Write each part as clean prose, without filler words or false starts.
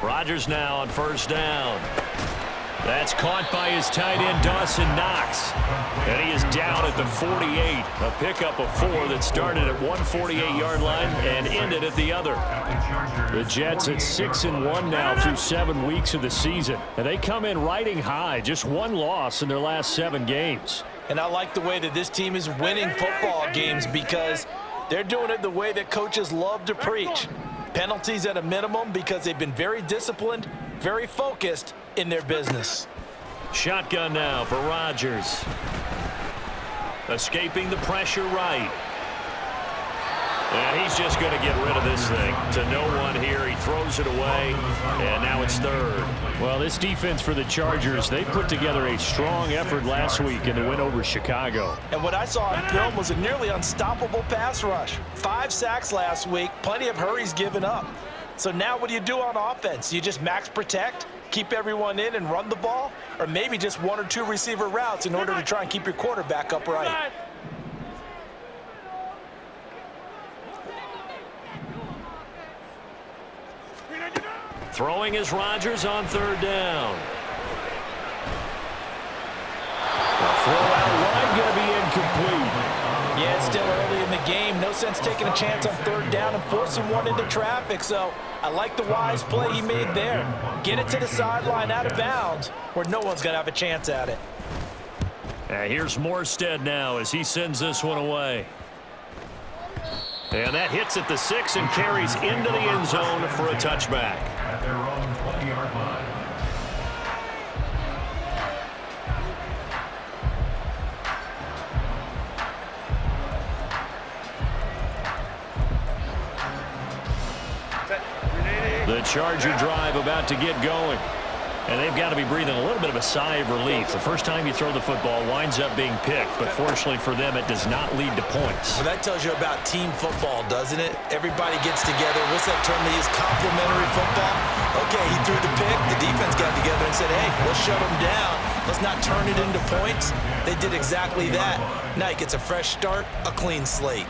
Rodgers now on first down. That's caught by his tight end, Dawson Knox. And he is down at the 48. A pickup of 4 that started at one 48-yard line and ended at the other. The Jets at 6-1 now through 7 weeks of the season. And they come in riding high. Just 1 loss in their last 7 games. And I like the way that this team is winning football games because they're doing it the way that coaches love to preach. Penalties at a minimum because they've been very disciplined, very focused in their business. Shotgun now for Rodgers. Escaping the pressure right. And he's just going to get rid of this thing. To no one here. He throws it away. And now it's third. Well, this defense for the Chargers, they put together a strong effort last week in the win over Chicago. And what I saw on film was a nearly unstoppable pass rush. 5 sacks last week. Plenty of hurries given up. So now what do you do on offense? You just max protect, keep everyone in and run the ball? Or maybe just 1 or 2 receiver routes in order to try and keep your quarterback upright? Throwing is Rodgers on third down. The throw out wide going to be incomplete. Yeah, it's still early in the game. No sense taking a chance on third down and forcing one into traffic. So I like the wise play he made there. Get it to the sideline out of bounds where no one's going to have a chance at it. Here's Morstead now as he sends this one away. And that hits at the 6 and carries into the end zone for a touchback. At their own 20-yard line. The Charger drive about to get going. And they've got to be breathing a little bit of a sigh of relief. The first time you throw the football winds up being picked, but fortunately for them, it does not lead to points. Well, that tells you about team football, doesn't it? Everybody gets together. What's that term they use? Complementary football? Okay, he threw the pick. The defense got together and said, hey, let's shut him down. Let's not turn it into points. They did exactly that. Now he gets a fresh start, a clean slate.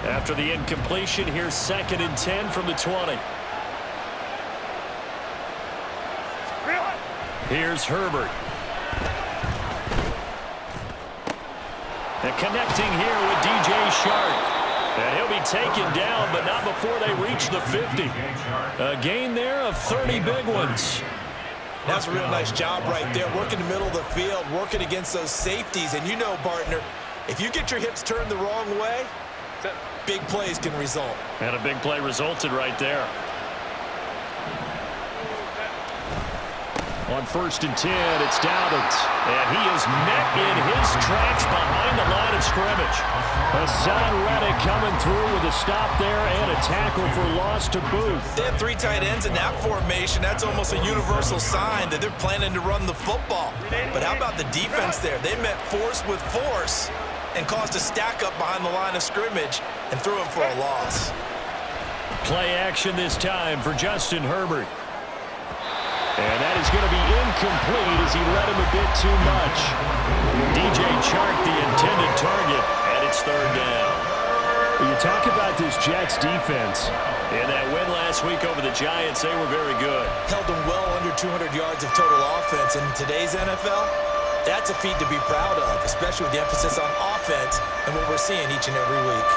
After the incompletion, here's 2nd and 10 from the 20. Here's Herbert. And connecting here with DJ Shark. And he'll be taken down, but not before they reach the 50. A gain there of 30 big ones. That's a real nice job right there. Working the middle of the field, working against those safeties. And you know, partner, if you get your hips turned the wrong way, big plays can result. And a big play resulted right there. On 1st and 10, it's Dobbins. And he is met in his tracks behind the line of scrimmage. Hassan Reddick coming through with a stop there and a tackle for loss to boot. They have 3 tight ends in that formation. That's almost a universal sign that they're planning to run the football. But how about the defense there? They met force with force and caused a stack up behind the line of scrimmage and threw him for a loss. Play action this time for Justin Herbert. And that is going to be incomplete as he led him a bit too much. DJ Chark, the intended target, and it's third down. When you talk about this Jets defense. In that win last week over the Giants, they were very good. Held them well under 200 yards of total offense. And in today's NFL, that's a feat to be proud of, especially with the emphasis on offense and what we're seeing each and every week.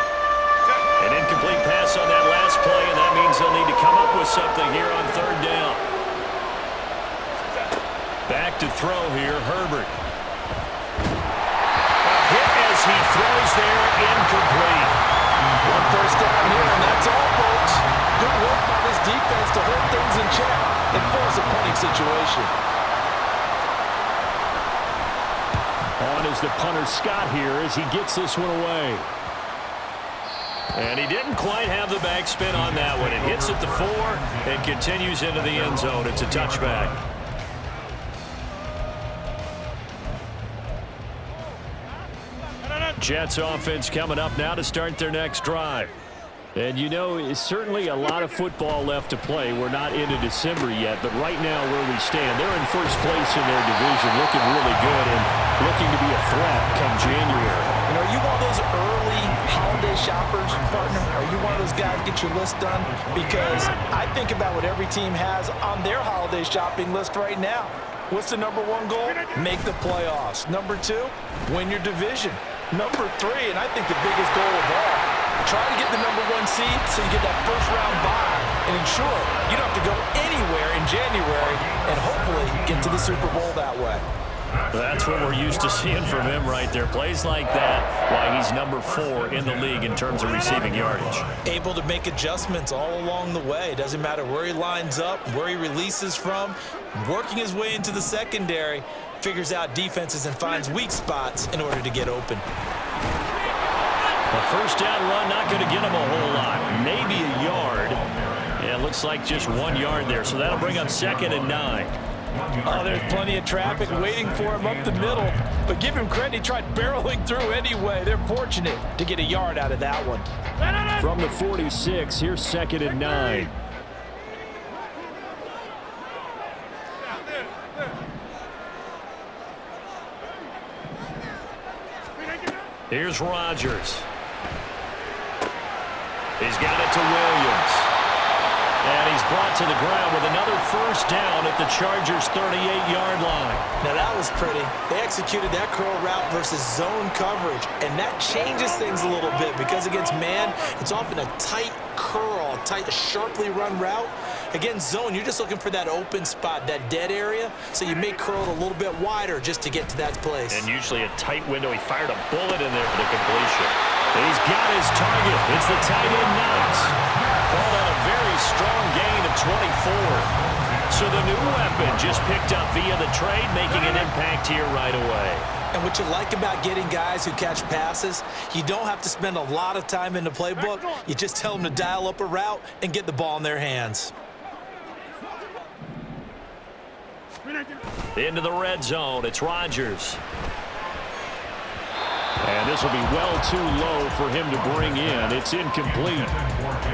An incomplete pass on that last play, and that means they'll need to come up with something here on third down. Back to throw here, Herbert. A hit as he throws there, incomplete. 1 first down here, and that's all, folks. Good work by this defense to hold things in check and force a punting situation. On is the punter Scott here as he gets this one away. And he didn't quite have the backspin on that one. It hits at the 4 and continues into the end zone. It's a touchback. Jets offense coming up now to start their next drive. And you know, it's certainly a lot of football left to play. We're not into December yet, but right now where we stand, they're in first place in their division, looking really good and looking to be a threat come January. You know, you want those early holiday shoppers, partner? Are you one of those guys get your list done? Because I think about what every team has on their holiday shopping list right now. What's the number one goal? Make the playoffs. Number two, win your division. Number three, and I think the biggest goal of all, try to get the number one seed so you get that first round bye and ensure you don't have to go anywhere in January and hopefully get to the Super Bowl that way. That's what we're used to seeing from him right there. Plays like that, why he's number 4 in the league in terms of receiving yardage. Able to make adjustments all along the way. Doesn't matter where he lines up, where he releases from, working his way into the secondary, figures out defenses and finds weak spots in order to get open. A first down run, not going to get him a whole lot. Maybe a yard. Yeah, it looks like just 1 yard there, so that'll bring up 2nd and 9. Oh, there's plenty of traffic waiting for him up the middle. But give him credit, he tried barreling through anyway. They're fortunate to get a yard out of that one. From the 46, here's 2nd and 9. Here's Rodgers. He's got it to Williams. And he's brought to the ground with another first down at the Chargers' 38-yard line. Now that was pretty. They executed that curl route versus zone coverage, and that changes things a little bit because against man, it's often a tight curl, tight, sharply run route. Against zone, you're just looking for that open spot, that dead area, so you may curl it a little bit wider just to get to that place. And usually a tight window. He fired a bullet in there for the completion. He's got his target. It's the tight end Knox. Called on a very strong gain of 24. So the new weapon just picked up via the trade, making an impact here right away. And what you like about getting guys who catch passes, you don't have to spend a lot of time in the playbook. You just tell them to dial up a route and get the ball in their hands. Into the red zone, it's Rodgers. And this will be well too low for him to bring in. It's incomplete.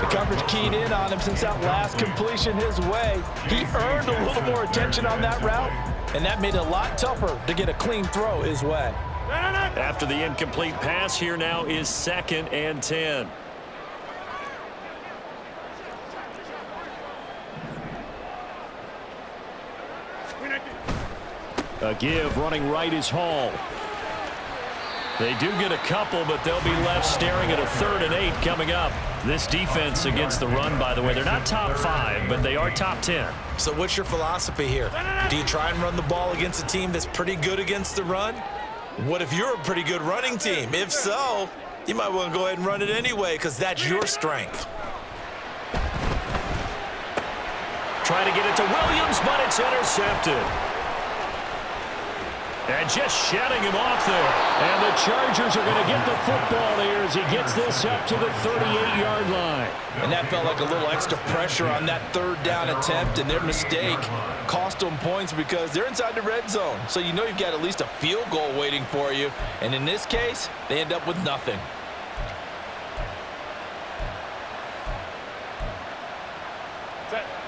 The coverage keyed in on him since that last completion his way. He earned a little more attention on that route, and that made it a lot tougher to get a clean throw his way. After the incomplete pass, here now is 2nd and 10. A give, running right is Hall. They do get a couple, but they'll be left staring at a 3rd and 8 coming up. This defense against the run, by the way, they're not top 5, but they are top 10. So what's your philosophy here? Do you try and run the ball against a team that's pretty good against the run? What if you're a pretty good running team? If so, you might want to go ahead and run it anyway because that's your strength. Try to get it to Williams, but it's intercepted. And just shutting him off there. And the Chargers are going to get the football here as he gets this up to the 38-yard line. And that felt like a little extra pressure on that 3rd down attempt, and their mistake cost them points because they're inside the red zone. So you know you've got at least a field goal waiting for you. And in this case, they end up with nothing.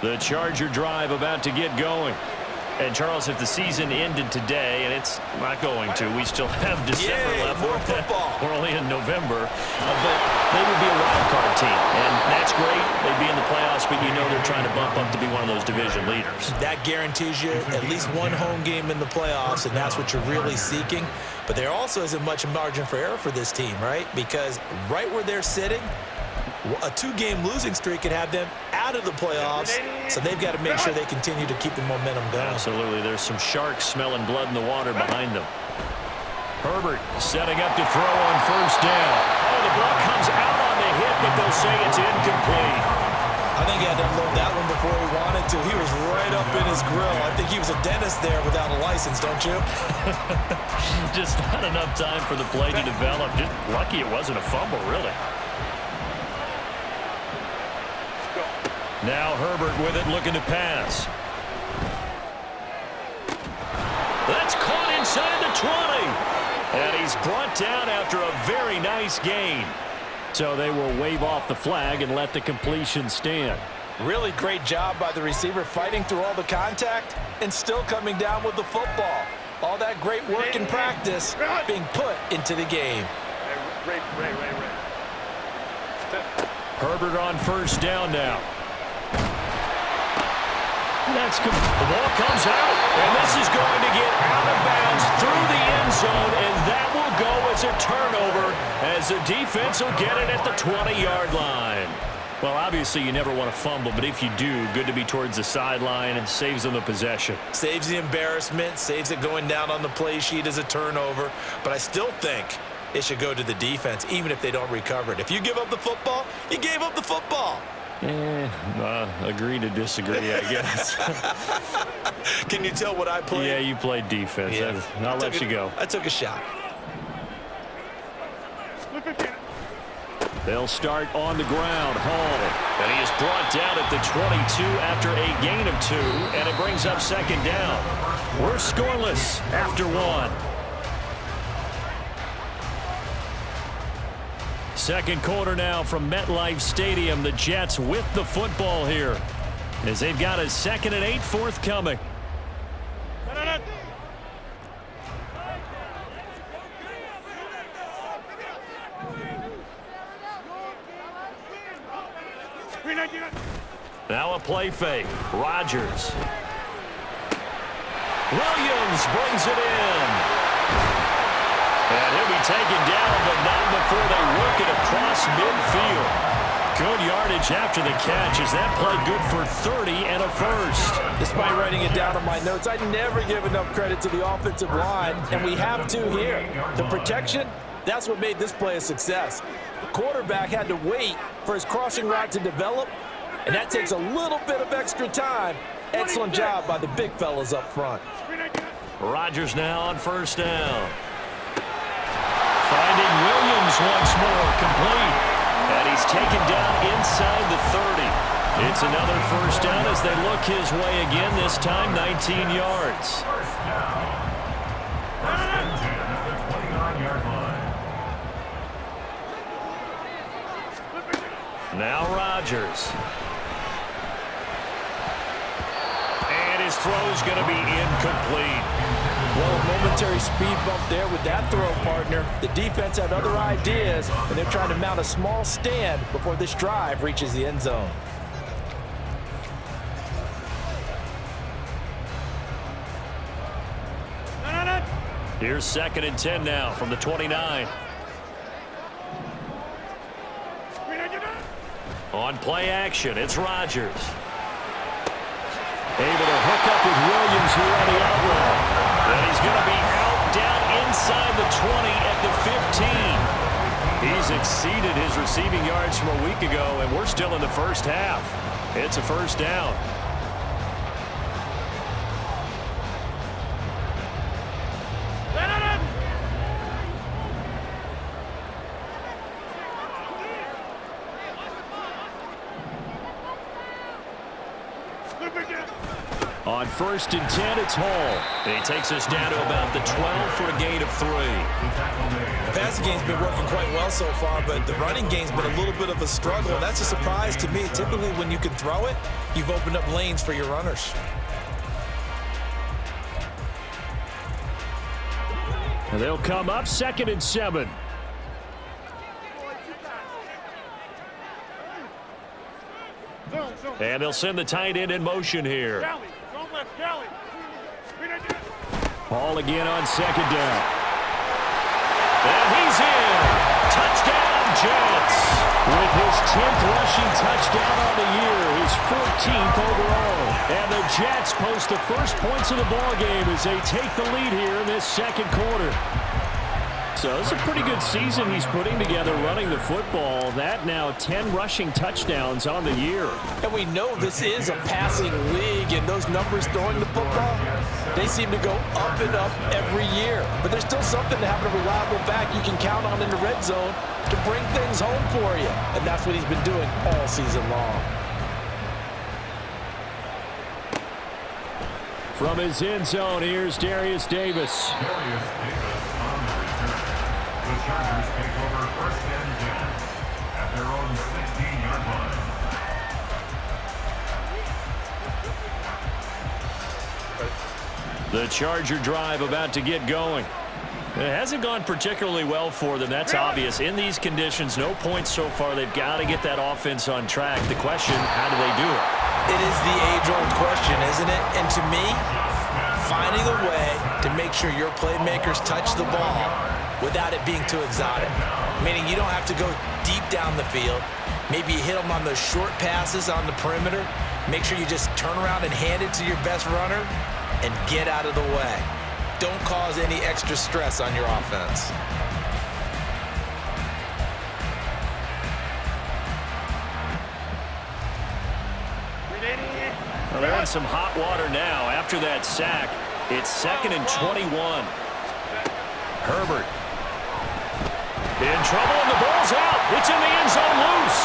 The Charger drive about to get going. And, Charles, if the season ended today, and it's not going to, we still have December left. More football. We're only in November. But they would be a wild card team. And that's great. They'd be in the playoffs, but you know they're trying to bump up to be one of those division leaders. That guarantees you at least one home game in the playoffs, and that's what you're really seeking. But there also isn't much margin for error for this team, right? Because right where they're sitting, a 2-game losing streak could have them out of the playoffs, so they've got to make sure they continue to keep the momentum going. Absolutely. There's some sharks smelling blood in the water behind them. Herbert setting up to throw on first down. Oh, the ball comes out on the hit, but they'll say it's incomplete. I think he had to unload that one before he wanted to. He was right up in his grill. I think he was a dentist there without a license, don't you? Just not enough time for the play to develop. Just lucky it wasn't a fumble, really. Now Herbert with it, looking to pass. That's caught inside the 20. And he's brought down after a very nice gain. So they will wave off the flag and let the completion stand. Really great job by the receiver fighting through all the contact and still coming down with the football. All that great work in practice being put into the game. Herbert on first down now. The ball comes out, and this is going to get out of bounds through the end zone, and that will go as a turnover as the defense will get it at the 20-yard line. Well, obviously you never want to fumble, but if you do, good to be towards the sideline. It saves them the possession. Saves the embarrassment, saves it going down on the play sheet as a turnover, but I still think it should go to the defense, even if they don't recover it. If you give up the football, you gave up the football. Agree to disagree, I guess. Can you tell what I played? Yeah, you played defense. Yeah. I'll let you go. I took a shot. They'll start on the ground. Hall. And he is brought down at the 22 after a gain of 2, and it brings up second down. We're scoreless after 1. Second quarter now from MetLife Stadium. The Jets with the football here as they've got a 2nd and 8 forthcoming. Now a play fake. Rodgers. Williams brings it in. And he'll be taken down, but not before they work it across midfield. Good yardage after the catch as that play good for 30 and a first. Despite writing it down on my notes, I never give enough credit to the offensive line, and we have to here. The protection, that's what made this play a success. The quarterback had to wait for his crossing route to develop, and that takes a little bit of extra time. Excellent job by the big fellas up front. Rodgers now on first down. Finding Williams once more, complete. And he's taken down inside the 30. It's another first down as they look his way again, this time 19 yards. Now Rodgers. And his throw's going to be incomplete. Well, a momentary speed bump there with that throw, partner. The defense had other ideas, and they're trying to mount a small stand before this drive reaches the end zone. Here's 2nd and 10 now from the 29. On play action, it's Rodgers. Able to hook up with Williams here on the out route. And he's going to be out down inside the 20 at the 15. He's exceeded his receiving yards from a week ago, and we're still in the first half. It's a first down. On 1st and 10, it's Hall. And he takes us down to about the 12 for a gain of 3. The passing game's been working quite well so far, but the running game's been a little bit of a struggle, and that's a surprise to me. Typically, when you can throw it, you've opened up lanes for your runners. And they'll come up 2nd and 7. And they'll send the tight end in motion here. Hall again on 2nd down. And he's in. Touchdown, Jets. With his 10th rushing touchdown on the year, his 14th overall. And the Jets post the first points of the ballgame as they take the lead here in this second quarter. So it's a pretty good season he's putting together running the football. That now 10 rushing touchdowns on the year. And we know this is a passing league, and those numbers throwing the football, they seem to go up and up every year. But there's still something to having a reliable back you can count on in the red zone to bring things home for you. And that's what he's been doing all season long. From his end zone, here's Darius Davis. The Chargers take over 1st and 10 at their own 16-yard line. The Charger drive about to get going. It hasn't gone particularly well for them. That's obvious. In these conditions, no points so far. They've got to get that offense on track. The question, how do they do it? It is the age-old question, isn't it? And to me, finding a way to make sure your playmakers touch the ball without it being too exotic. Meaning you don't have to go deep down the field. Maybe you hit them on those short passes on the perimeter. Make sure you just turn around and hand it to your best runner and get out of the way. Don't cause any extra stress on your offense. Well, they're in some hot water now. After that sack, it's 2nd and 21. Herbert. In trouble, and the ball's out. It's in the end zone loose.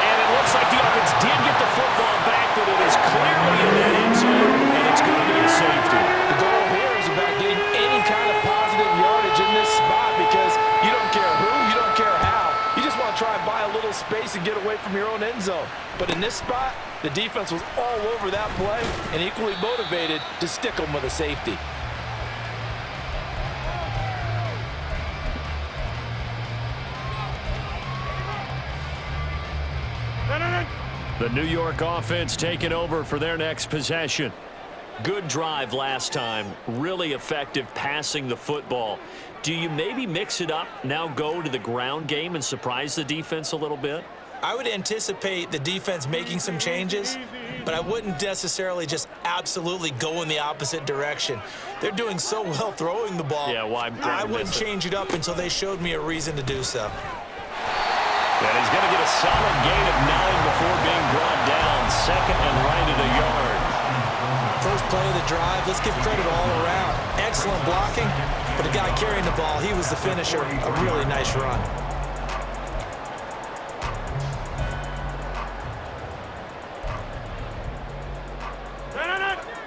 And it looks like the offense did get the football back, but it is clearly in that end zone, and it's going to be a safety. The goal here is about getting any kind of positive yardage in this spot because you don't care who, you don't care how. You just want to try and buy a little space and get away from your own end zone. But in this spot, the defense was all over that play and equally motivated to stick them with a safety. The New York offense taking over for their next possession. Good drive last time. Really effective passing the football. Do you maybe mix it up, now go to the ground game and surprise the defense a little bit? I would anticipate the defense making some changes, but I wouldn't necessarily just absolutely go in the opposite direction. They're doing so well throwing the ball. Yeah, well, I wouldn't change it up until they showed me a reason to do so. And he's going to get a solid gain of 9 before being brought down. 2nd and right at a yard. First play of the drive, let's give credit all around. Excellent blocking, but the guy carrying the ball, he was the finisher. A really nice run.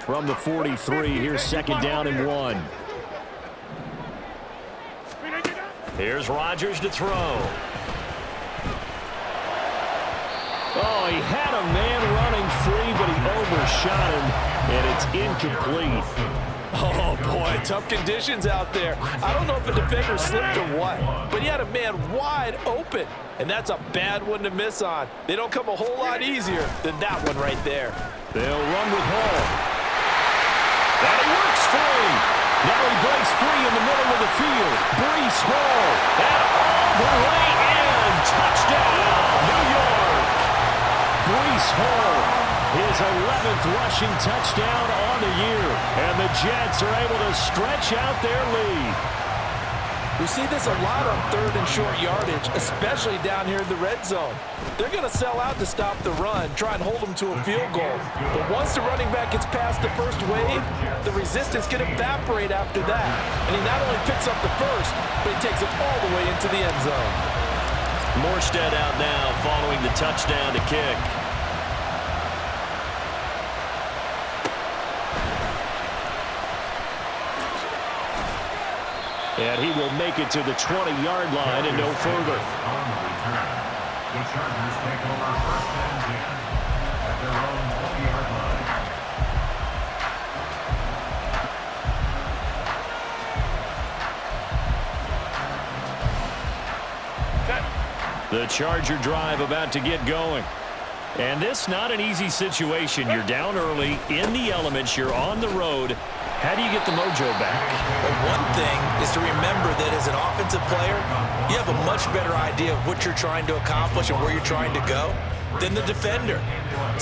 From the 43, here's 2nd down and 1. Here's Rodgers to throw. Oh, he had a man running free, but he overshot him, and it's incomplete. Oh, boy, tough conditions out there. I don't know if a defender slipped or what, but he had a man wide open, and that's a bad one to miss on. They don't come a whole lot easier than that one right there. They'll run with Hall. And he works free. Now he breaks free in the middle of the field. Breece Hall. And all the way in. Touchdown, New York. Breece Hall, his 11th rushing touchdown on the year. And the Jets are able to stretch out their lead. We see this a lot on 3rd and short yardage, especially down here in the red zone. They're going to sell out to stop the run, try and hold them to a field goal. But once the running back gets past the first wave, the resistance can evaporate after that. And he not only picks up the first, but he takes it all the way into the end zone. Morstead out now following the touchdown to kick. And he will make it to the 20-yard line and no further. On the return, the Chargers take over 1st and 10 at their own 20-yard line. The Charger drive about to get going. And this not an easy situation. You're down early, in the elements, you're on the road. How do you get the mojo back? Well, one thing is to remember that as an offensive player, you have a much better idea of what you're trying to accomplish and where you're trying to go than the defender.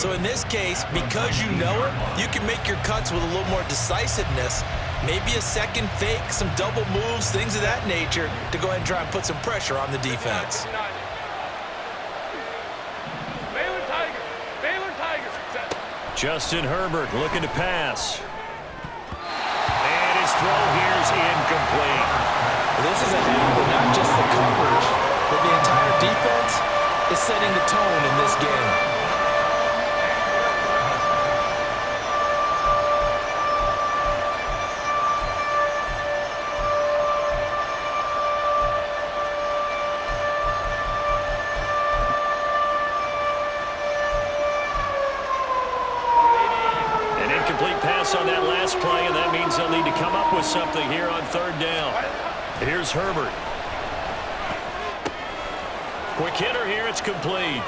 So in this case, because you know it, you can make your cuts with a little more decisiveness, maybe a second fake, some double moves, things of that nature, to go ahead and try and put some pressure on the defense. Justin Herbert looking to pass. And his throw here is incomplete. This is a half of not just the coverage, but the entire defense is setting the tone in this game. On that last play, and that means they'll need to come up with something here on third down. Here's Herbert. Quick hitter here. It's complete.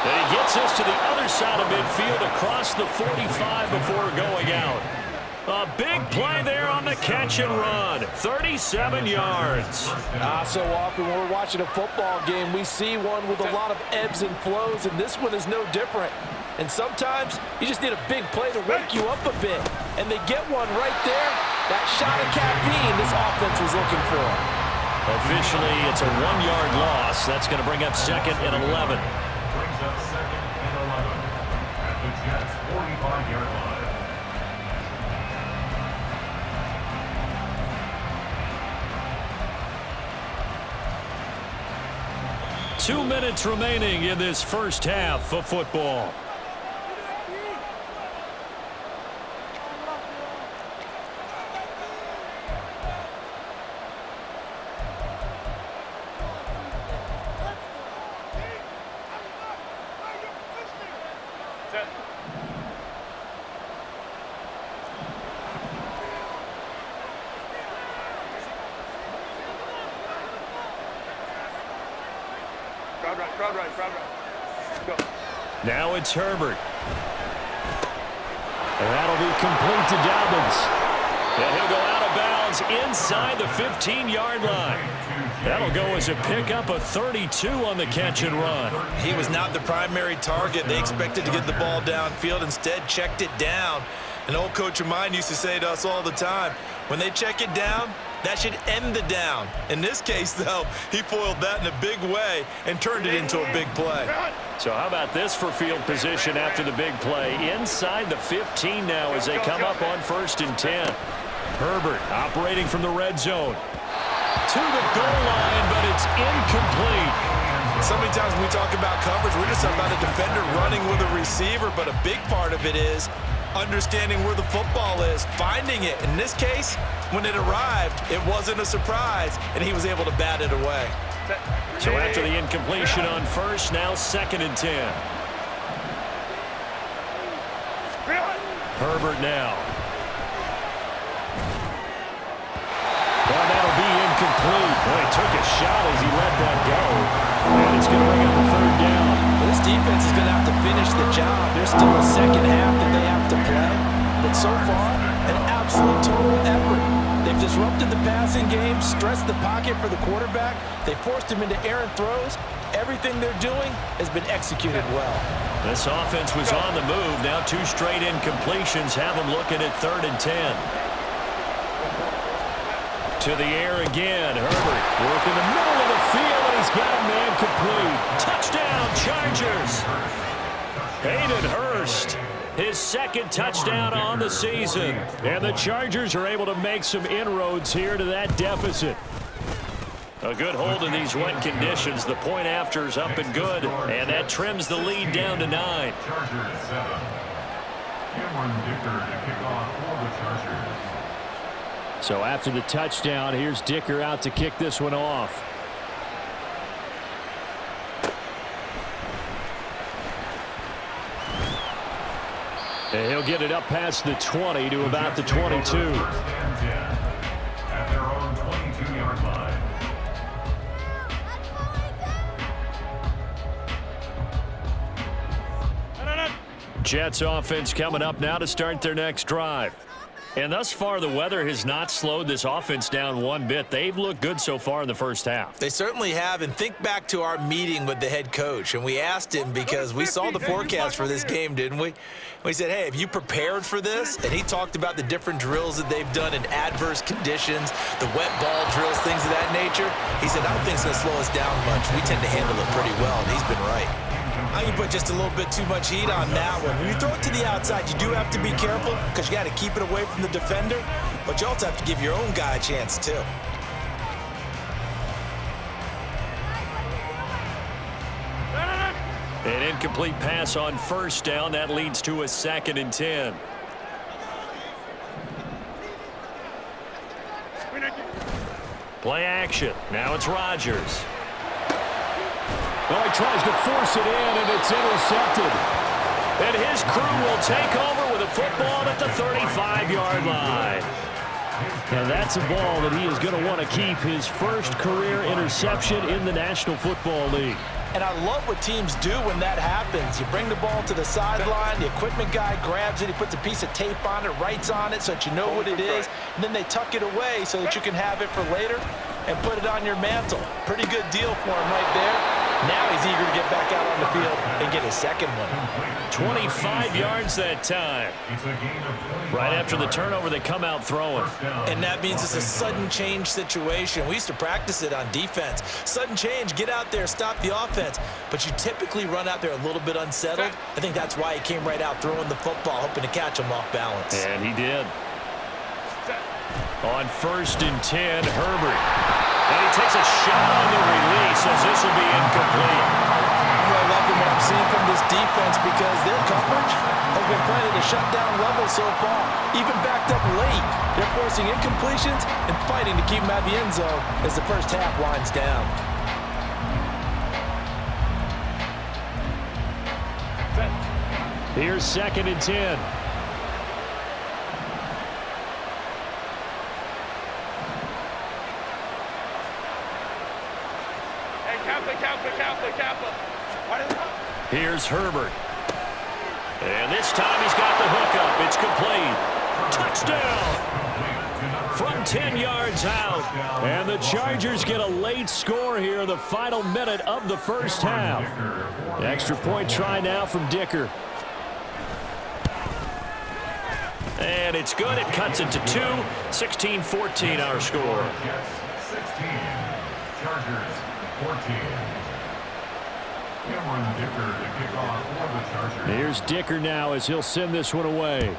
And he gets us to the other side of midfield across the 45 before going out. A big play there on the catch and run. 37 yards. So often when we're watching a football game, we see one with a lot of ebbs and flows, and this one is no different. And sometimes you just need a big play to wake you up a bit. And they get one right there. That shot of caffeine this offense was looking for. Officially, it's a 1-yard loss. That's going to bring up second and 11. Brings up second and 11 at the Jets' 45-yard line. 2 minutes remaining in this first half of football. Now it's Herbert. And that'll be complete to Dobbins. And he'll go out of bounds inside the 15-yard line. That'll go as a pickup of 32 on the catch and run. He was not the primary target. They expected to get the ball downfield. Instead, checked it down. An old coach of mine used to say to us all the time, when they check it down, that should end the down. In this case, though, he foiled that in a big way and turned it into a big play. So how about this for field position after the big play? Inside the 15 now as they come up on 1st and 10. Herbert operating from the red zone. To the goal line, but it's incomplete. So many times when we talk about coverage, we're just about a defender running with a receiver, but a big part of it is understanding where the football is, finding it. In this case, when it arrived, it wasn't a surprise, and he was able to bat it away. So after the incompletion on 1st, now 2nd and 10. Herbert now. Well, that'll be incomplete. Boy, he took a shot as he let that go. And it's going to bring up a 3rd down. This defense is going to have to finish the job. There's still a second half that they have to play. But so far, an absolute total effort. They've disrupted the passing game, stressed the pocket for the quarterback. They forced him into errant throws. Everything they're doing has been executed well. This offense was on the move. Now 2 straight incompletions have them looking at 3rd and 10. To the air again. Herbert working the middle of the field, and he's got a man complete. Touchdown, Chargers. Hayden Hurst, his 2nd touchdown on the season. And the Chargers are able to make some inroads here to that deficit. A good hold in these wet conditions. The point after's up and good, and that trims the lead down to 9. Chargers 7. Cameron Dicker to kick off for the Chargers. So after the touchdown, here's Dicker out to kick this one off. And he'll get it up past the 20 to about the 22. First and 10 at their own 22-yard line. Jets offense coming up now to start their next drive. And thus far, the weather has not slowed this offense down one bit. They've looked good so far in the first half. They certainly have, and think back to our meeting with the head coach, and we asked him because we saw the forecast for this game, didn't we? We said, hey, have you prepared for this? And he talked about the different drills that they've done in adverse conditions, the wet ball drills, things of that nature. He said, I don't think it's going to slow us down much. We tend to handle it pretty well, and he's been right. I can put just a little bit too much heat on that one. When you throw it to the outside, you do have to be careful because you got to keep it away from the defender, but you also have to give your own guy a chance too. An incomplete pass on 1st down. That leads to a 2nd and 10. Play action. Now it's Rodgers. Well, he tries to force it in, and it's intercepted. And his crew will take over with a football at the 35-yard line. And that's a ball that he is going to want to keep, his first career interception in the National Football League. And I love what teams do when that happens. You bring the ball to the sideline, the equipment guy grabs it, he puts a piece of tape on it, writes on it so that you know what it is, and then they tuck it away so that you can have it for later and put it on your mantle. Pretty good deal for him right there. Now he's eager to get back out on the field and get his second one. 25 yards that time. Right after the turnover, they come out throwing. And that means it's a sudden change situation. We used to practice it on defense. Sudden change, get out there, stop the offense. But you typically run out there a little bit unsettled. I think that's why he came right out throwing the football, hoping to catch him off balance. And he did. On 1st and 10, Herbert. And he takes a shot on the release as this will be incomplete. I'm really liking what I'm seeing from this defense because their coverage has been playing at a shutdown level so far. Even backed up late, they're forcing incompletions and fighting to keep them out of the end zone as the first half winds down. Here's 2nd and 10. Here's Herbert. And this time he's got the hook up. It's complete. Touchdown! From 10 yards out. And the Chargers get a late score here in the final minute of the first half. Extra point try now from Dicker. And it's good. It cuts it to 2. 16-14 our score. 16. Chargers 14. Here's Dicker now as he'll send this one away.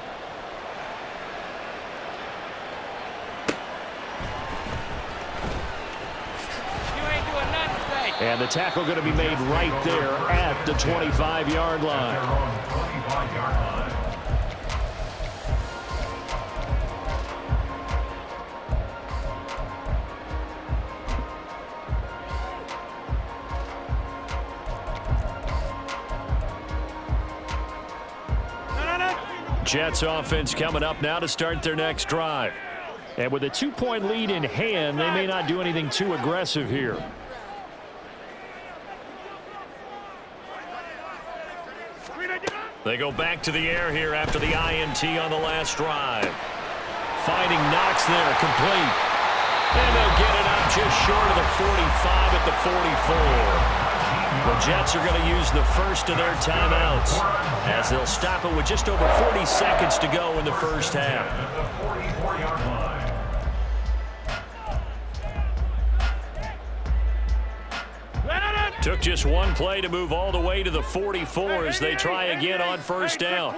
And the tackle going to be made right there at the 25-yard line. Jets offense coming up now to start their next drive. And with a 2-point lead in hand, they may not do anything too aggressive here. They go back to the air here after the INT on the last drive. Finding Knox there, complete. And they'll get it up just short of the 45 at the 44. The Jets are going to use the first of their timeouts as they'll stop it with just over 40 seconds to go in the first half. Took just one play to move all the way to the 44 as they try again on first down.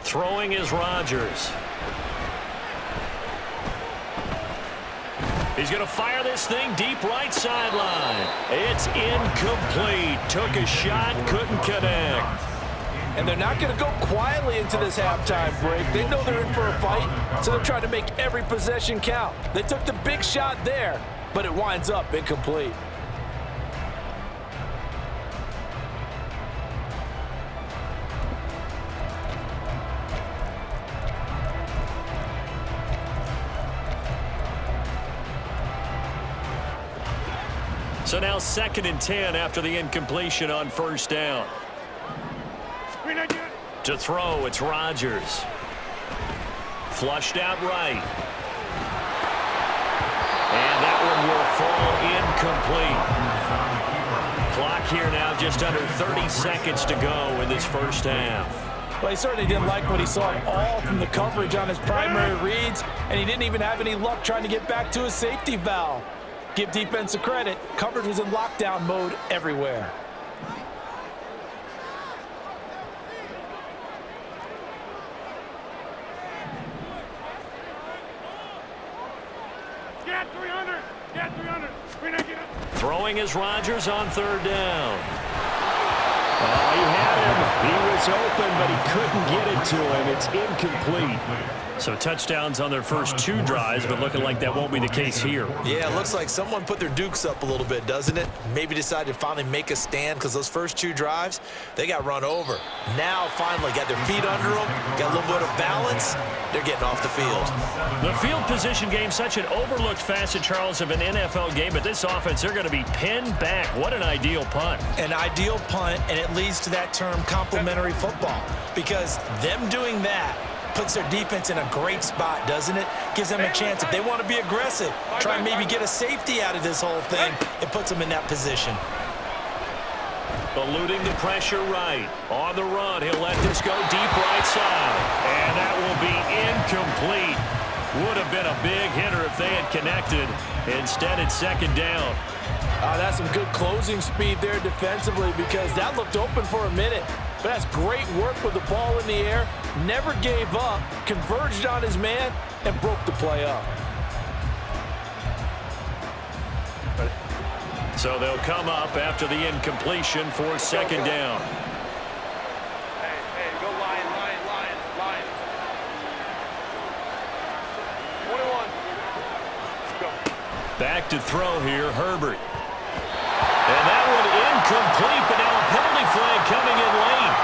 Throwing is Rodgers. He's going to fire this thing deep right sideline. It's incomplete. Took a shot, couldn't connect. And they're not going to go quietly into this halftime break. They know they're in for a fight, so they're trying to make every possession count. They took the big shot there, but it winds up incomplete. So now 2nd and 10 after the incompletion on first down. To throw, it's Rodgers. Flushed out right. And that one will fall incomplete. Clock here now just under 30 seconds to go in this first half. Well, he certainly didn't like what he saw all from the coverage on his primary reads, and he didn't even have any luck trying to get back to his safety valve. Give defense a credit. Coverage was in lockdown mode everywhere. Throwing is Rodgers on third down. Oh, he had him. He was open, but he couldn't get it to him. It's incomplete. So touchdowns on their first 2 drives, but looking like that won't be the case here. Yeah, it looks like someone put their dukes up a little bit, doesn't it? Maybe decided to finally make a stand because those first 2 drives, they got run over. Now, finally, got their feet under them, got a little bit of balance. They're getting off the field. The field position game, such an overlooked facet, Charles, of an NFL game, but this offense, they're going to be pinned back. What an ideal punt. An ideal punt, and it leads to that term complementary football, because them doing that puts their defense in a great spot, doesn't it? Gives them a chance. If they want to be aggressive, try and maybe get a safety out of this whole thing, it puts them in that position. Eluding the pressure right. On the run, he'll let this go deep right side. And that will be incomplete. Would have been a big hitter if they had connected. Instead, it's second down. That's some good closing speed there defensively, because that looked open for a minute. But that's great work with the ball in the air. Never gave up, converged on his man, and broke the play up. So they'll come up after the incompletion for second down. Hey, go line. 21. Let's go. Back to throw here, Herbert. And that one incomplete, but now a penalty flag coming in late.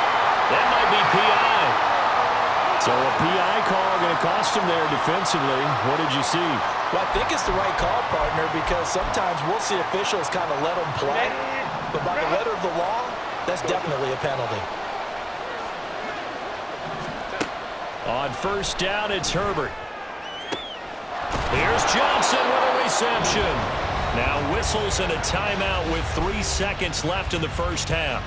That might be PI. So a PI call going to cost him there defensively. What did you see? Well, I think it's the right call, partner, because sometimes we'll see officials kind of let them play. But by the letter of the law, that's definitely a penalty. On first down, it's Herbert. Here's Johnson with a reception. Now whistles and a timeout with 3 seconds left in the first half.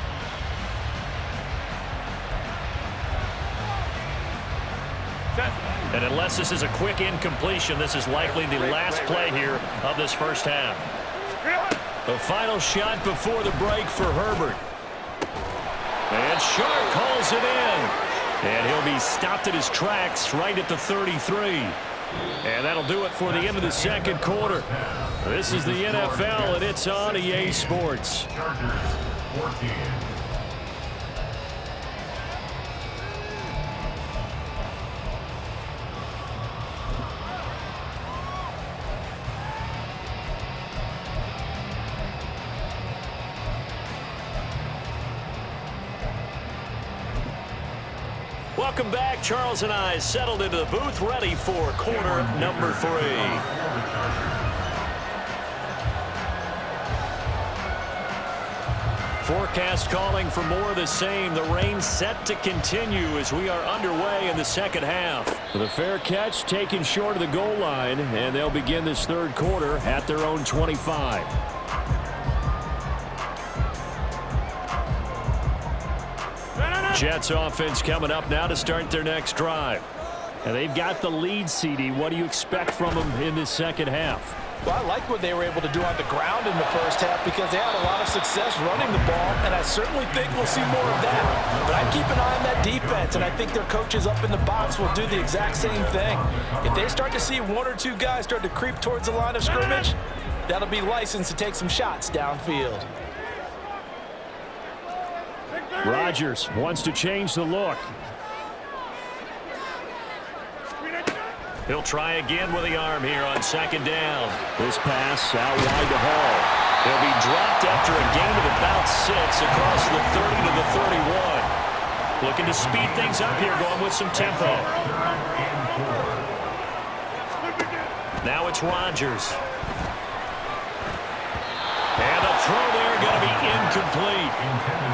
And unless this is a quick incompletion, this is likely the last play here of this first half. The final shot before the break for Herbert. And Sharp calls it in. And he'll be stopped at his tracks right at the 33. And that'll do it for the end of the second quarter. This is the NFL, and it's on EA Sports. Chargers 14. Welcome back. Charles and I settled into the booth, ready for quarter number 3. Forecast calling for more of the same. The rain set to continue as we are underway in the second half. The fair catch taken short of the goal line, and they'll begin this third quarter at their own 25. Jets offense coming up now to start their next drive. And they've got the lead, CD. What do you expect from them in this second half? Well, I like what they were able to do on the ground in the first half, because they had a lot of success running the ball, and I certainly think we'll see more of that. But I'd keep an eye on that defense, and I think their coaches up in the box will do the exact same thing. If they start to see 1 or 2 guys start to creep towards the line of scrimmage, that'll be licensed to take some shots downfield. Rodgers wants to change the look. He'll try again with the arm here on second down. This pass out wide to Hall. He'll be dropped after a gain of about 6 across the 30 to the 31. Looking to speed things up here, going with some tempo. Now it's Rodgers. And a throw there going to be incomplete.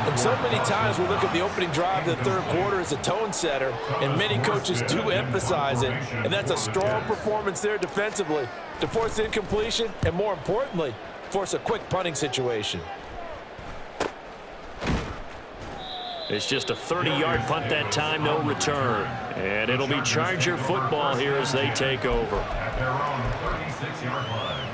And so many times we look at the opening drive of the third quarter as a tone setter, and many coaches do emphasize it. And that's a strong performance there defensively to force incompletion and, more importantly, force a quick punting situation. It's just a 30-yard punt that time, no return. And it'll be Charger football here as they take over. At their own 36-yard line.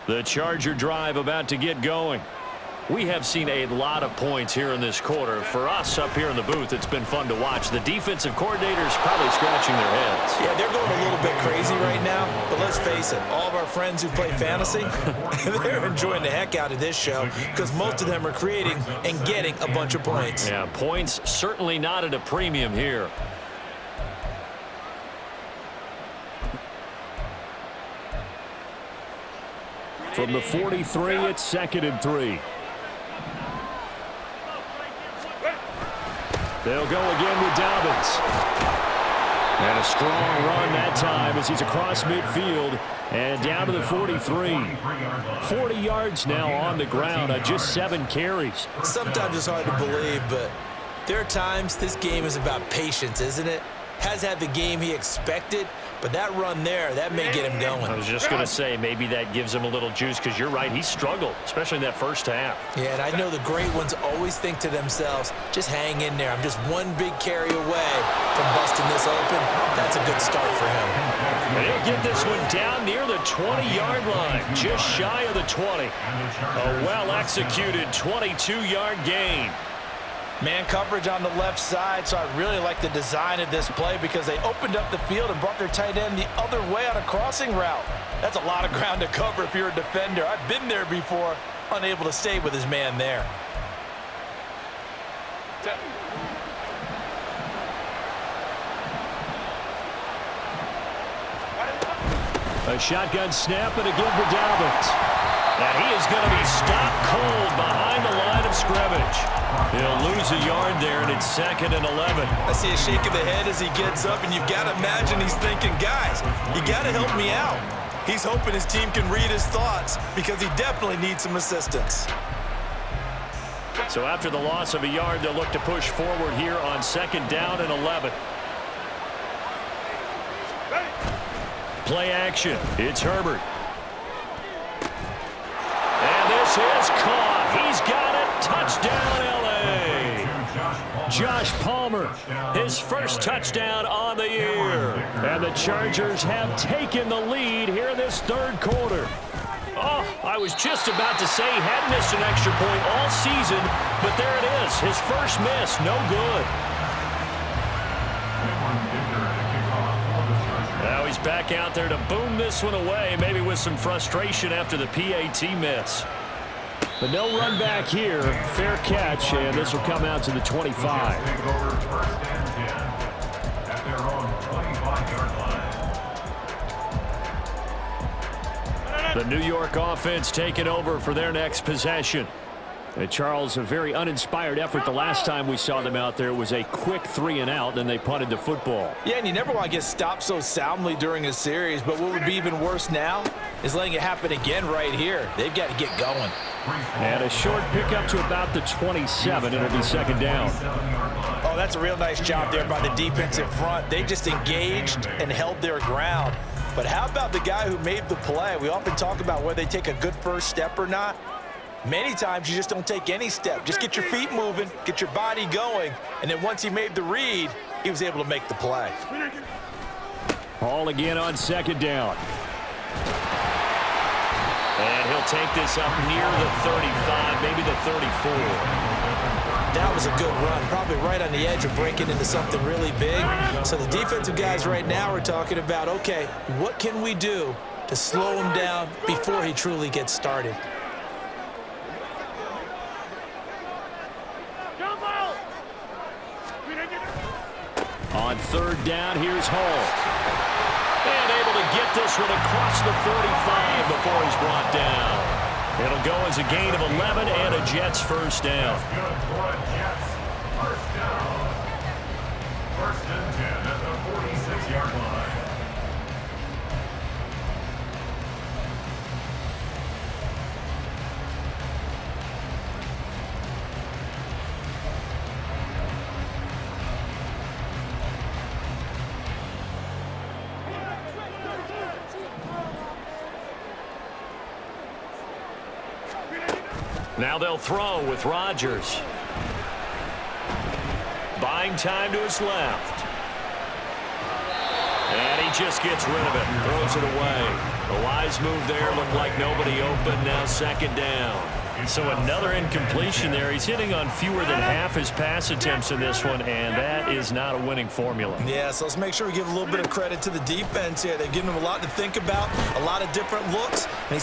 The Charger drive about to get going. We have seen a lot of points here in this quarter. For us up here in the booth, it's been fun to watch. The defensive coordinators probably scratching their heads. Yeah, they're going a little bit crazy right now, but let's face it, all of our friends who play fantasy, they're enjoying the heck out of this show because most of them are creating and getting a bunch of points. Yeah, points certainly not at a premium here. From the 43, it's 2nd and 3. They'll go again with Dobbins. And a strong run that time as he's across midfield and down to the 43. 40 yards now on the ground on just 7 carries. Sometimes it's hard to believe, but there are times this game is about patience, isn't it? Has had the game he expected, but that run there, that may get him going. I was just going to say, maybe that gives him a little juice because you're right, he struggled, especially in that first half. Yeah, and I know the great ones always think to themselves, just hang in there. I'm just one big carry away from busting this open. That's a good start for him. And he'll get this one down near the 20-yard line, just shy of the 20. A well-executed 22-yard gain. Man coverage on the left side, so I really like the design of this play because they opened up the field and brought their tight end the other way on a crossing route. That's a lot of ground to cover if you're a defender. I've been there before, unable to stay with his man there. A shotgun snap and again for Dobbins. And he is going to be stopped cold behind the line of scrimmage. He'll lose a yard there, and it's 2nd and 11. I see a shake of the head as he gets up, and you've got to imagine he's thinking, guys, you got to help me out. He's hoping his team can read his thoughts because he definitely needs some assistance. So after the loss of a yard, they'll look to push forward here on 2nd down and 11. Play action. It's Herbert. And this is caught. He's got it. Touchdown, L.A. Josh Palmer, his first touchdown on the year. And the Chargers have taken the lead here in this 3rd quarter. Oh, I was just about to say he hadn't missed an extra point all season, but there it is. His first miss, no good. Now he's back out there to boom this one away, maybe with some frustration after the PAT miss. But no run back here. Fair catch, and this will come out to the 25. The New York offense taking over for their next possession. Charles, a very uninspired effort the last time we saw them out there. It was a quick 3-and-out, then they punted the football. Yeah, and you never want to get stopped so soundly during a series, but what would be even worse now is letting it happen again right here. They've got to get going. And a short pickup to about the 27. It'll be 2nd down. Oh, that's a real nice job there by the defensive front. They just engaged and held their ground. But how about the guy who made the play? We often talk about whether they take a good first step or not. Many times you just don't take any step. Just get your feet moving, get your body going, and then once he made the read, he was able to make the play. Hall again on 2nd down. And he'll take this up near the 35, maybe the 34. That was a good run, probably right on the edge of breaking into something really big. So the defensive guys right now are talking about, okay, what can we do to slow him down before he truly gets started? On 3rd down, here's Hall. And able to get this one across the 45 before he's brought down. It'll go as a gain of 11 and a Jets first down. First down. 1st and 10 at the 46-yard line. Now they'll throw with Rodgers. Buying time to his left. And he just gets rid of it. Throws it away. A wise move there. Looked like nobody open. Now 2nd down. So another incompletion there. He's hitting on fewer than half his pass attempts in this one, and that is not a winning formula. Yeah, so let's make sure we give a little bit of credit to the defense here. They've given him a lot to think about, a lot of different looks. And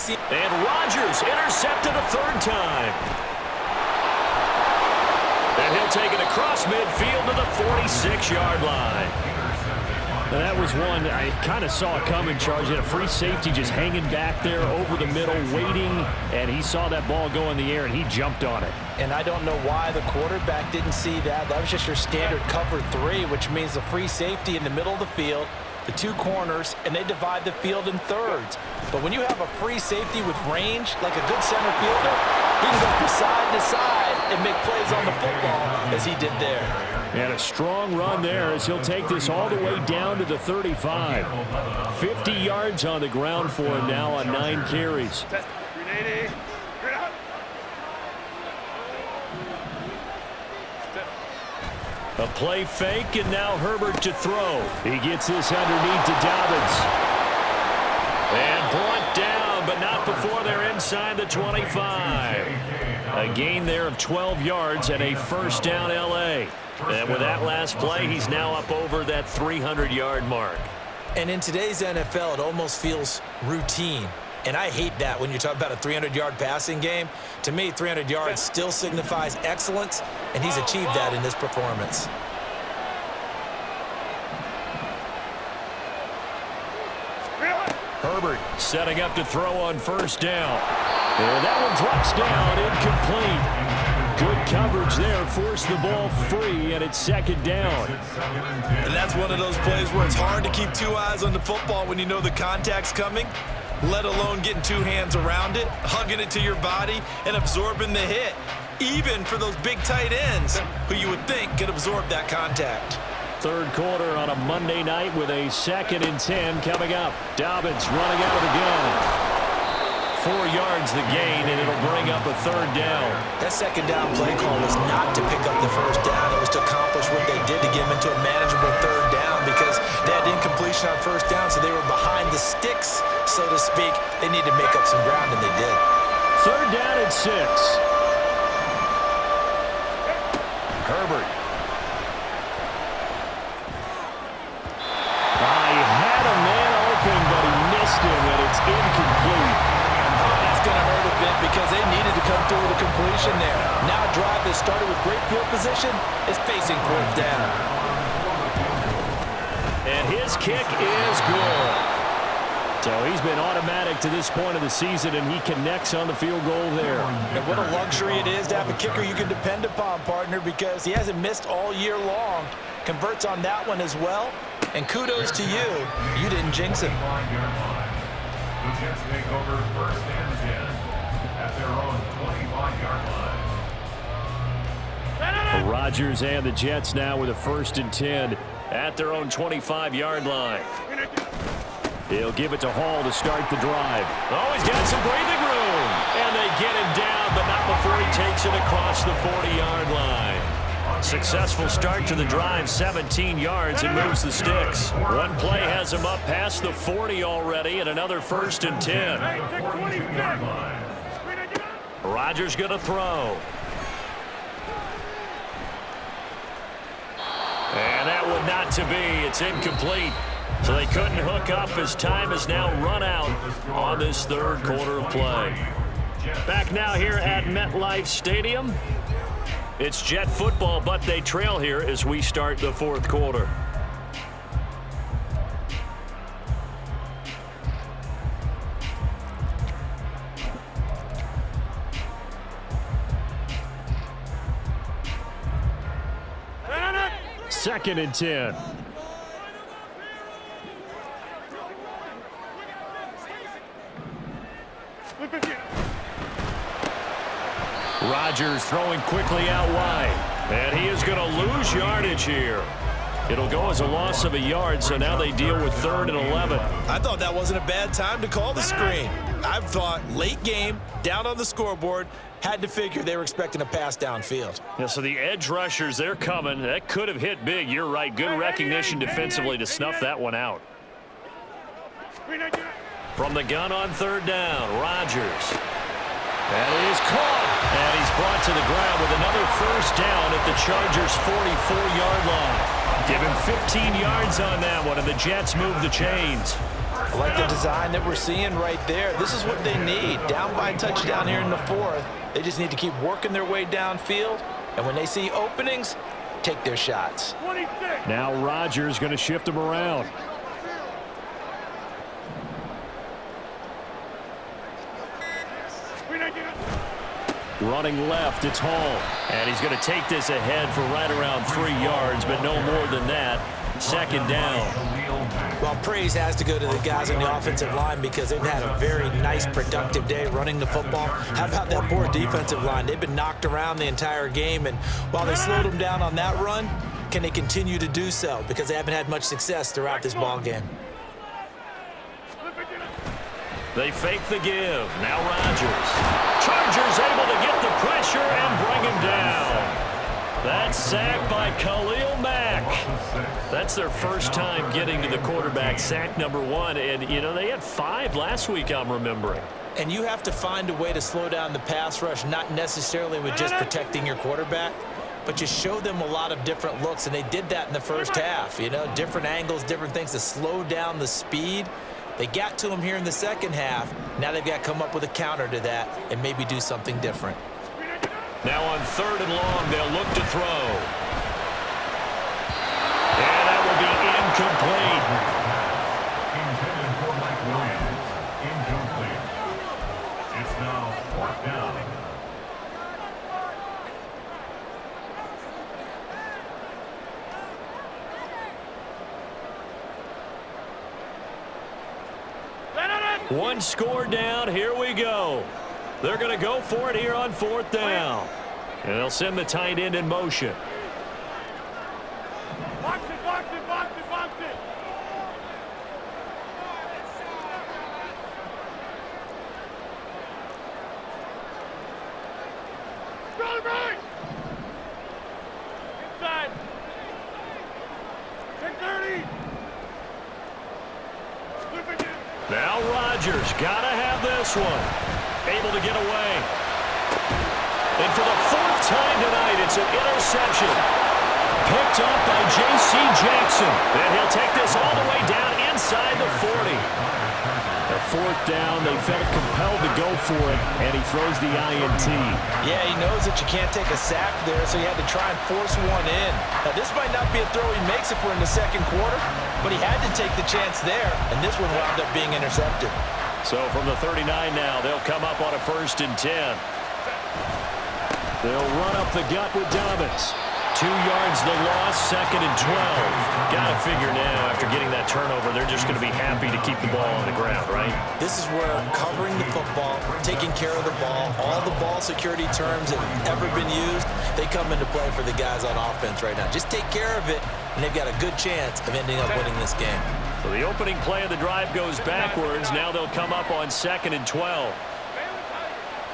Rodgers intercepted a third time. And he'll take it across midfield to the 46-yard line. Now that was one I kind of saw coming, Charles. He had a free safety just hanging back there over the middle, waiting, and he saw that ball go in the air, and he jumped on it. And I don't know why the quarterback didn't see that. That was just your standard cover 3, which means the free safety in the middle of the field, the 2 corners, and they divide the field in thirds. But when you have a free safety with range, like a good center fielder, he can go from side to side and make plays on the football as he did there. And a strong run there as he'll take this all the way down to the 35. 50 yards on the ground for him now on 9 carries. A play fake, and now Herbert to throw. He gets this underneath to Dobbins. And brought down, but not before they're inside the 25. A gain there of 12 yards and a first down L.A. And with that last play, he's now up over that 300-yard mark. And in today's NFL, it almost feels routine. And I hate that when you talk about a 300-yard passing game. To me, 300 yards still signifies excellence, and he's achieved that in this performance. Herbert setting up to throw on first down. And that one drops down, incomplete. Good coverage there, forced the ball free, and it's second down. And that's one of those plays where it's hard to keep 2 eyes on the football when you know the contact's coming, let alone getting 2 hands around it, hugging it to your body, and absorbing the hit, even for those big tight ends who you would think could absorb that contact. Third quarter on a Monday night with a 2nd and 10 coming up. Dobbins running out of the gun. 4 yards the gain, and it'll bring up a third down. That second down play call was not to pick up the first down. It was to accomplish what they did to get them into a manageable third down because they had incompletion on first down, so they were behind the sticks, so to speak. They needed to make up some ground, and they did. Third down and 6. Herbert. He had a man open, but he missed him, and it's incomplete. Going to hurt a bit because they needed to come through with a completion there. Now a drive that started with great field position is facing 4th down. And his kick is good. So he's been automatic to this point of the season, and he connects on the field goal there. And what a luxury it is to have a kicker you can depend upon, partner, because he hasn't missed all year long. Converts on that one as well. And kudos to you. You didn't jinx him. The Jets take over 1st and 10 at their own 25-yard line. Rodgers and the Jets now with a 1st and 10 at their own 25-yard line. He'll give it to Hall to start the drive. Oh, he's got some breathing room. And they get him down, but not before he takes it across the 40-yard line. Successful start to the drive, 17 yards, and moves the sticks. One play has him up past the 40 already, and another 1st and 10. Rodgers going to throw. And that one not to be. It's incomplete. So they couldn't hook up as time is now run out on this third quarter of play. Back now here at MetLife Stadium. It's Jet football, but they trail here as we start the 4th quarter. Second and 10. Rodgers throwing quickly out wide. And he is going to lose yardage here. It'll go as a loss of a yard, so now they deal with 3rd and 11. I thought that wasn't a bad time to call the screen. I thought late game, down on the scoreboard, had to figure they were expecting a pass downfield. Yeah, so the edge rushers, they're coming. That could have hit big. You're right. Good recognition defensively to snuff that one out. From the gun on 3rd down, Rodgers. That is caught. And he's brought to the ground with another first down at the Chargers' 44-yard line. Give him 15 yards on that one, and the Jets move the chains. I like the design that we're seeing right there. This is what they need. Down by a touchdown here in the fourth. They just need to keep working their way downfield. And when they see openings, take their shots. 26. Now Rodgers going to shift him around. Running left, it's Hall. And he's going to take this ahead for right around 3 yards, but no more than that. Second down. Well, praise has to go to the guys on the offensive line because they've had a very nice, productive day running the football. How about that poor defensive line? They've been knocked around the entire game, and while they slowed them down on that run, can they continue to do so? Because they haven't had much success throughout this ball game. They fake the give. Now Rodgers. Chargers able to get the pressure and bring him down. That's sacked by Khalil Mack. That's their first time getting to the quarterback, sack number 1. And, you know, they had 5 last week, I'm remembering. And you have to find a way to slow down the pass rush, not necessarily with just protecting your quarterback, but just show them a lot of different looks. And they did that in the first half, you know, different angles, different things to slow down the speed. They got to him here in the second half. Now they've got to come up with a counter to that and maybe do something different. Now on 3rd and long, they'll look to throw. And that will be incomplete. Intended for Mike Williams. Incomplete. It's now 4th down. One score down. Here we go. They're going to go for it here on 4th down. And they'll send the tight end in motion. Box it, box it, box it, box it. Run right. Inside. 10-30. Now Rodgers got to have this one. Able to get away. And for the 4th time tonight, it's an interception. Picked up by J.C. Jackson. And he'll take this all the way down inside the 40. The 4th down, they felt compelled to go for it, and he throws the INT. Yeah, he knows that you can't take a sack there, so he had to try and force one in. Now, this might not be a throw he makes if we're in the second quarter, but he had to take the chance there, and this one wound up being intercepted. So from the 39 now, they'll come up on a 1st and 10. They'll run up the gut with Dobbins. 2 yards the loss, 2nd and 12. Got to figure now, after getting that turnover, they're just going to be happy to keep the ball on the ground, right? This is where covering the football, taking care of the ball, all the ball security terms that have ever been used, they come into play for the guys on offense right now. Just take care of it, and they've got a good chance of ending up winning this game. So the opening play of the drive goes backwards. Now they'll come up on 2nd and 12.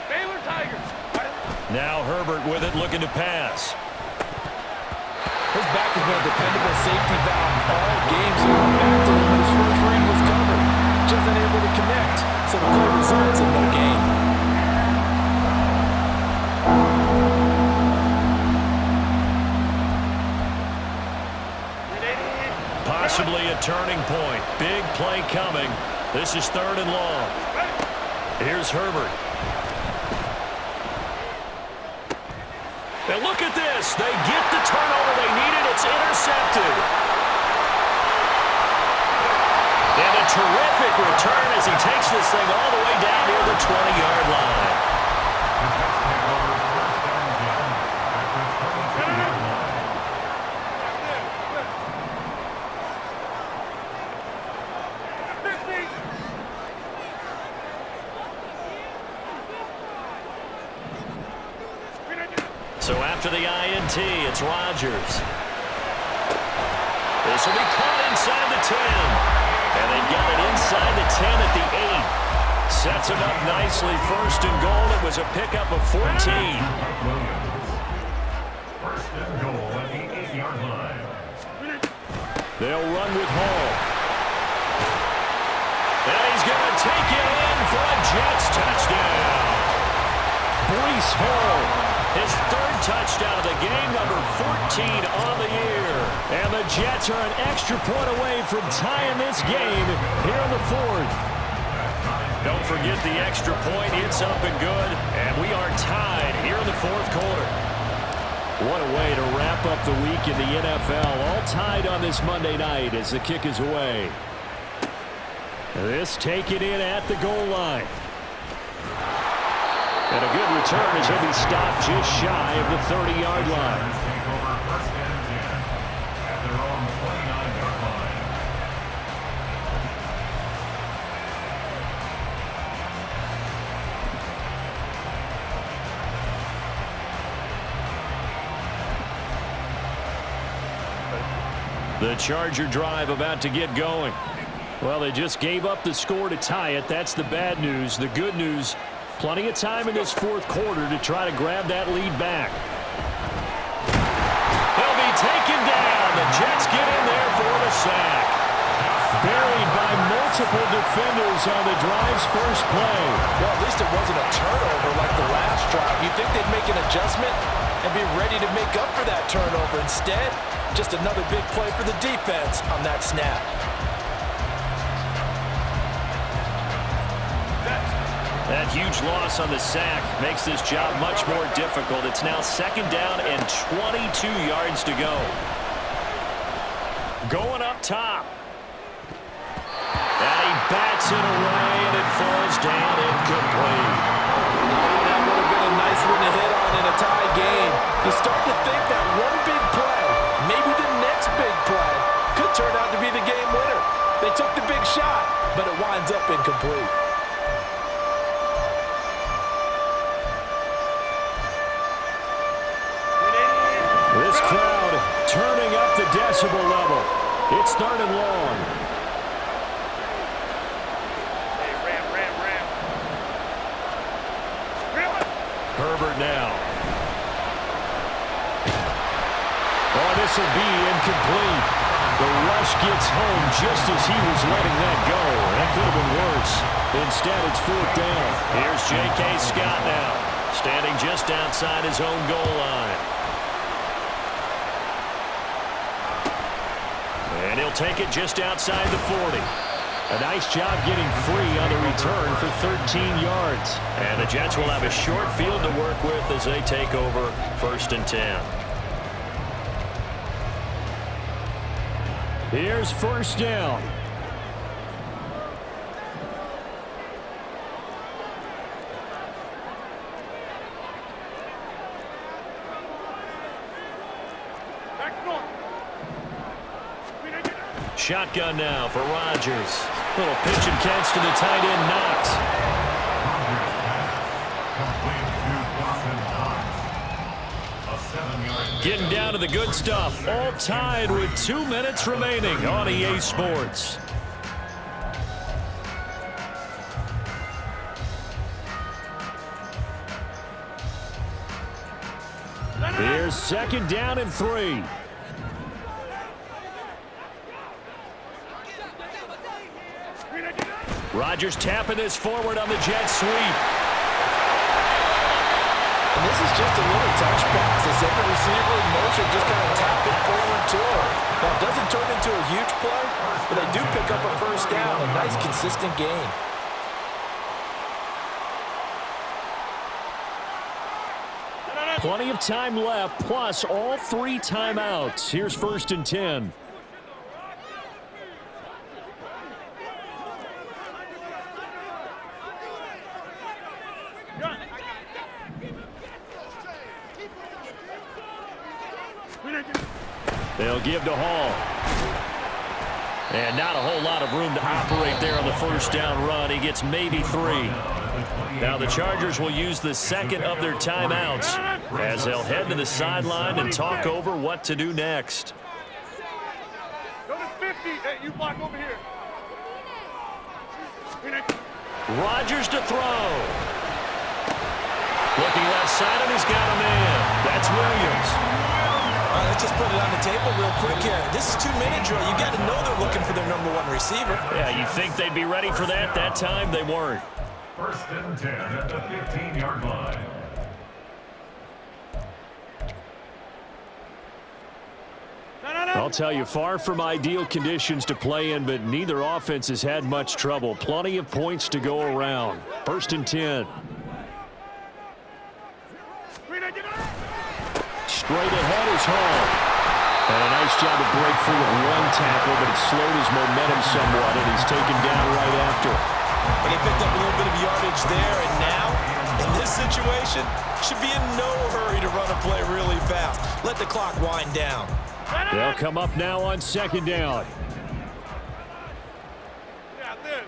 Baylor Tigers. Now Herbert with it, looking to pass. His back has been a dependable safety valve all game, so he went back to him when his first read was covered. Just unable to connect, so the play results in no gain. Possibly a turning point. Big play coming. This is 3rd and long. Here's Herbert. And look at this. They get the turnover they needed. It's intercepted. And a terrific return as he takes this thing all the way down near the 20-yard line. So after the INT, it's Rodgers. This will be caught inside the 10. And they've got it inside the 10 at the 8. Sets him up nicely. 1st and goal. It was a pickup of 14. 1st and goal at the 8-yard line. They'll run with Hall. And he's going to take it in for a Jets touchdown. Breece Hall, his third touchdown of the game, number 14 on the year. And the Jets are an extra point away from tying this game here in the fourth. Don't forget the extra point. It's up and good. And we are tied here in the fourth quarter. What a way to wrap up the week in the NFL. All tied on this Monday night as the kick is away. This taken in at the goal line. And a good return as he'll be stopped just shy of the 30-yard line. The Charger drive about to get going. Well, they just gave up the score to tie it. That's the bad news. The good news, plenty of time in this fourth quarter to try to grab that lead back. He'll be taken down. The Jets get in there for the sack. Buried by multiple defenders on the drive's first play. Well, at least it wasn't a turnover like the last drive. You'd think they'd make an adjustment and be ready to make up for that turnover. Instead, just another big play for the defense on that snap. That huge loss on the sack makes this job much more difficult. It's now second down and 22 yards to go. Going up top. And he bats it away, and it falls down incomplete. That would have been a nice one to hit on in a tie game. You start to think that one big play, maybe the next big play, could turn out to be the game winner. They took the big shot, but it winds up incomplete. This crowd turning up the decibel level. It's third and long. Hey, ram. Herbert now. Oh, this will be incomplete. The rush gets home just as he was letting that go. That could have been worse. Instead, it's fourth down. Here's J.K. Scott now, standing just outside his own goal line. And he'll take it just outside the 40. A nice job getting free on the return for 13 yards. And the Jets will have a short field to work with as they take over first and 10. Here's first down. Shotgun now for Rodgers. Little pitch and catch to the tight end, Knox. Getting down to the good stuff. All tied with 2 minutes remaining on EA Sports. Here's second down and 3. Rodgers tapping this forward on the jet sweep. And this is just a little touch pass. They set the receiver in motion, just kind of tap it forward to him. Now, it doesn't turn into a huge play, but they do pick up a first down. A nice, consistent gain. Plenty of time left, plus all 3 timeouts. Here's first and 10. They'll give to Hall. And not a whole lot of room to operate there on the first down run. He gets maybe 3. Now the Chargers will use the second of their timeouts as they'll head to the sideline and talk over what to do next. Go to 50. Hey, you block over here. Rodgers to throw. Looking left side, and he's got a man. That's Williams. Let's just put it on the table real quick here. This is 2-minute drill. You got to know they're looking for their #1 receiver. Yeah, you think they'd be ready for that? That time they weren't. First and 10 at the 15-yard line. I'll tell you, far from ideal conditions to play in, but neither offense has had much trouble. Plenty of points to go around. 1st and 10. Straight ahead is Hall. And a nice job to break free of one tackle, but it slowed his momentum somewhat, and he's taken down right after. And he picked up a little bit of yardage there, and now, in this situation, should be in no hurry to run a play really fast. Let the clock wind down. They'll come up now on 2nd down. Yeah, this.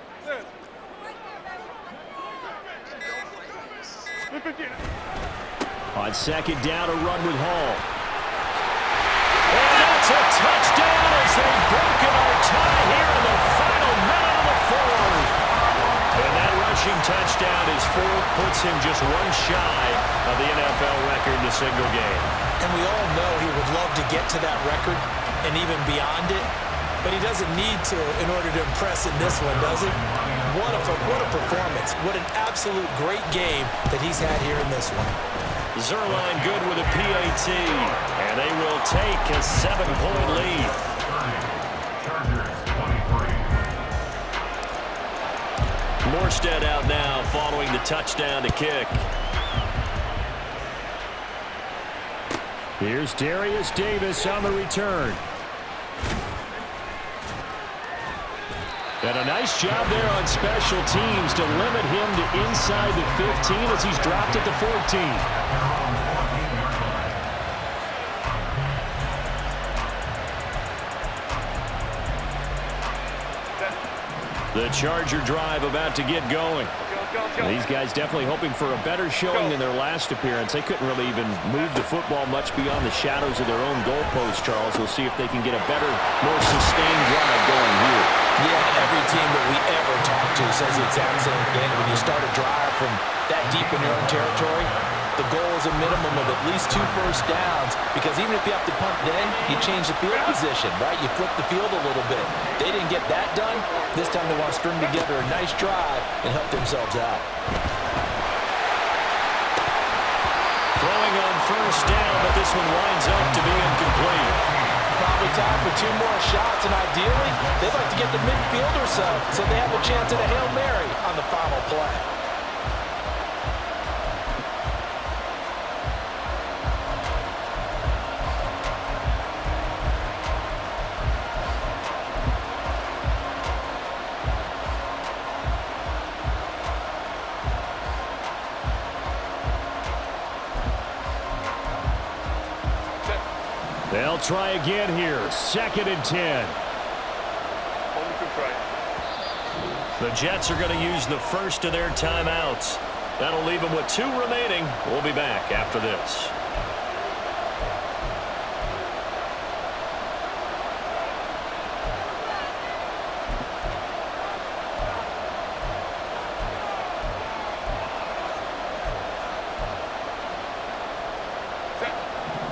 On 2nd down, a run with Hall. And that's a touchdown as they've broken our tie here in the final minute of the 4th. And that rushing touchdown, his 4th, puts him just one shy of the NFL record in a single game. And we all know he would love to get to that record and even beyond it, but he doesn't need to in order to impress in this one, does he? What a performance. What an absolute great game that he's had here in this one. Zerline good with a PAT, and they will take a 7-point lead. Morstead out now following the touchdown to kick. Here's Darius Davis on the return. And a nice job there on special teams to limit him to inside the 15 as he's dropped at the 14. The Charger drive about to get going. These guys definitely hoping for a better showing than their last appearance. They couldn't really even move the football much beyond the shadows of their own goalpost, Charles. We'll see if they can get a better, more sustained drive going here. Yeah, every team that we ever talk to says the exact same thing. When you start a drive from that deep in your own territory, the goal is a minimum of at least 2 first downs, because even if you have to punt then, you change the field position, right? You flip the field a little bit. They didn't get that done. This time they want to string together a nice drive and help themselves out. Throwing on 1st down, but this one winds up to be incomplete. Probably time for 2 more shots, and ideally, they'd like to get the midfield or so they have a chance at a Hail Mary on the final play. They'll try again here. 2nd and 10. The Jets are going to use the first of their timeouts. That'll leave them with 2 remaining. We'll be back after this.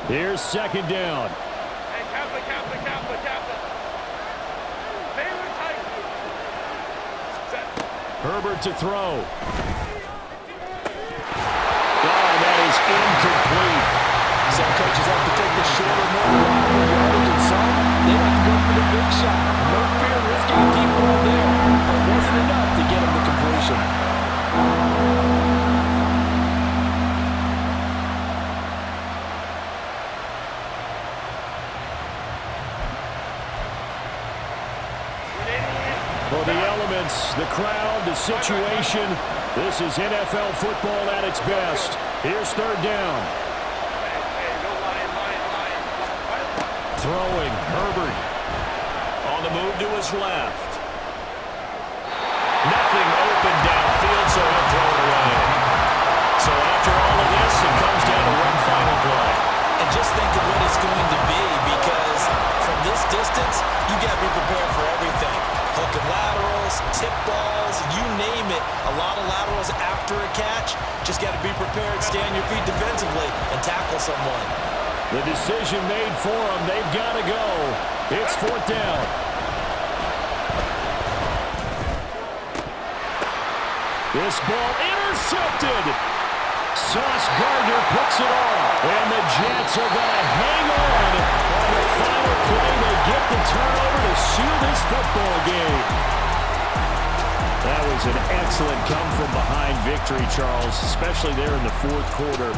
Here's 2nd down. Hey, Kaplan. Taylor tight. Set. Herbert to throw. Oh, that is incomplete. Some coaches like to take the shorter, more reliable yardage, and some, they like to go for the big shot. No fear risking a deep ball there. But it wasn't enough to get him to completion. Well, the elements, the crowd, the situation, this is NFL football at its best. Here's 3rd down. Throwing, Herbert. On the move to his left. Nothing open downfield, so he'll throw it away. So after all of this, it comes down to one final play. And just think of what it's going to be, because from this distance, you got to be prepared for everything. Hook and laterals, tip balls, you name it. A lot of laterals after a catch. Just got to be prepared, stay on your feet defensively, and tackle someone. The decision made for them. They've got to go. It's 4th down. This ball intercepted. Sauce Gardner puts it off. And the Jets are going to hang on the final play. They get the turnover to seal this football game. That was an excellent come-from-behind victory, Charles, especially there in the fourth quarter.